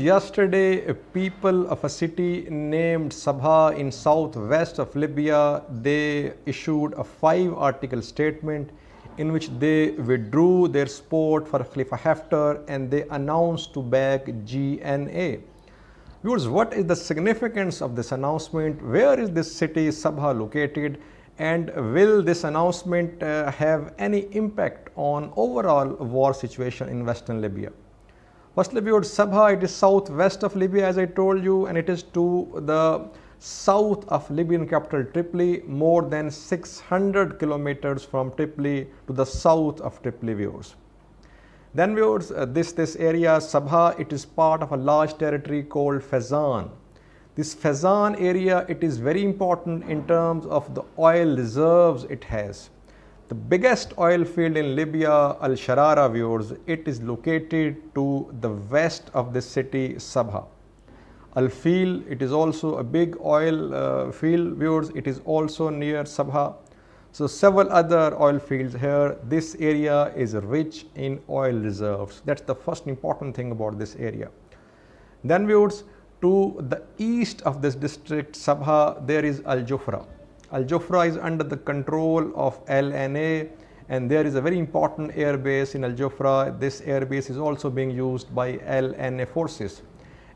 yesterday, people of a city named Sabha in southwest of Libya, they issued a 5-article statement in which they withdrew their support for Khalifa Haftar and they announced to back GNA. Viewers, what is the significance of this announcement? Where is this city Sabha located? And will this announcement have any impact on overall war situation in Western Libya? Firstly, viewers, Sabha, it is southwest of Libya, as I told you, and it is to the south of Libyan capital Tripoli, more than 600 kilometers from Tripoli to the south of Tripoli, viewers. Then, viewers, this area, Sabha, it is part of a large territory called Fezzan. This Fezzan area, it is very important in terms of the oil reserves it has. The biggest oil field in Libya, Al Sharara, viewers, it is located to the west of the city Sabha. Al Fil, it is also a big oil field, viewers, it is also near Sabha. So several other oil fields here. This area is rich in oil reserves. That's the first important thing about this area. Then, viewers, to the east of this district Sabha, there is Al Jufra. Al Jufra is under the control of LNA, and there is a very important air base in Al Jufra. This air base is also being used by LNA forces.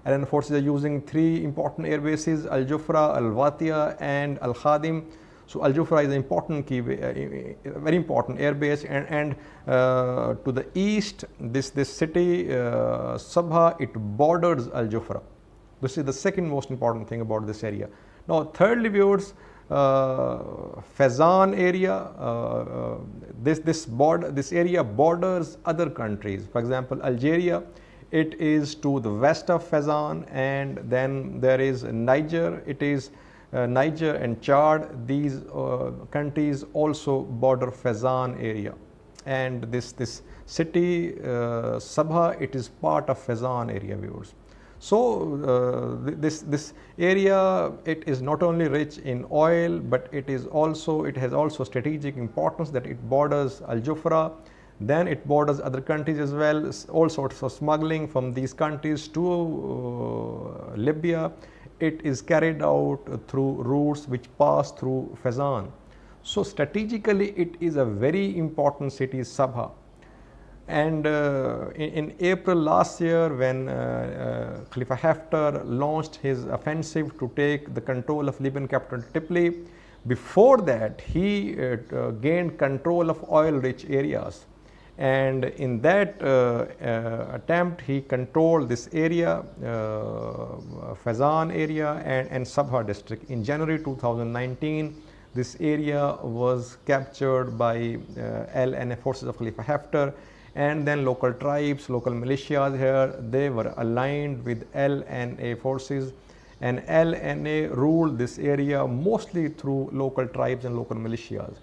LNA forces are using 3 important air bases: Al Jufra, Al Watia, and Al Khadim. So Al Jufra is an important very important air base, and to the east, this city Sabha, it borders Al Jufra. This is the second most important thing about this area. Now, thirdly, viewers, Fezzan area, this area borders other countries. For example, Algeria, it is to the west of Fezzan, and then there is Niger. It is Niger and Chad. These countries also border Fezzan area, and this city Sabha, it is part of Fezzan area, viewers. So this area, it is not only rich in oil, but it has also strategic importance that it borders Al Jufra. Then it borders other countries as well. All sorts of smuggling from these countries to Libya, it is carried out through routes which pass through Fezzan. So strategically, it is a very important city, Sabha. And in April last year, when Khalifa Haftar launched his offensive to take the control of Libyan capital Tripoli, before that he gained control of oil-rich areas. And in that attempt, he controlled this area, Fezzan area and Sabha district. In January 2019, this area was captured by LNA forces of Khalifa Haftar, and then local tribes, local militias here, they were aligned with LNA forces, and LNA ruled this area mostly through local tribes and local militias.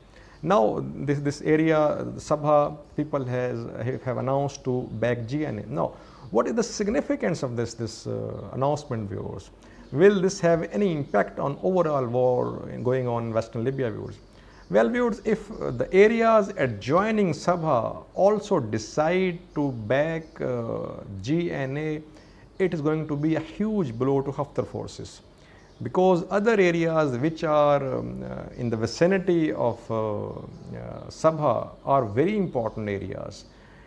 Now this area, Sabha, people have announced to back GNA. Now, what is the significance of this announcement, viewers? Will this have any impact on overall war going on in Western Libya, viewers? Well, viewers, if the areas adjoining Sabha also decide to back GNA, it is going to be a huge blow to Haftar forces, because other areas which are in the vicinity of Sabha are very important areas.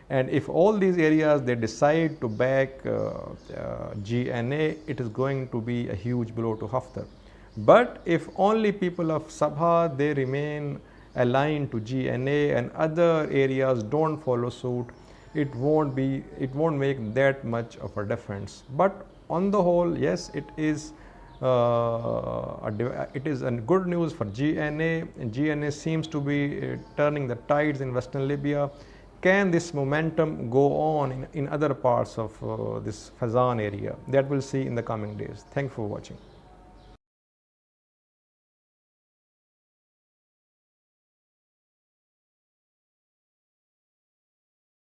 And if all these areas they decide to back GNA, it is going to be a huge blow to Haftar. But if only people of Sabha, they remain aligned to GNA and other areas don't follow suit, it won't make that much of a difference. But on the whole, yes, it is a good news for GNA, and GNA seems to be turning the tides in Western Libya. Can this momentum go on in other parts of this Fezzan area? That we'll see in the coming days. Thanks for watching.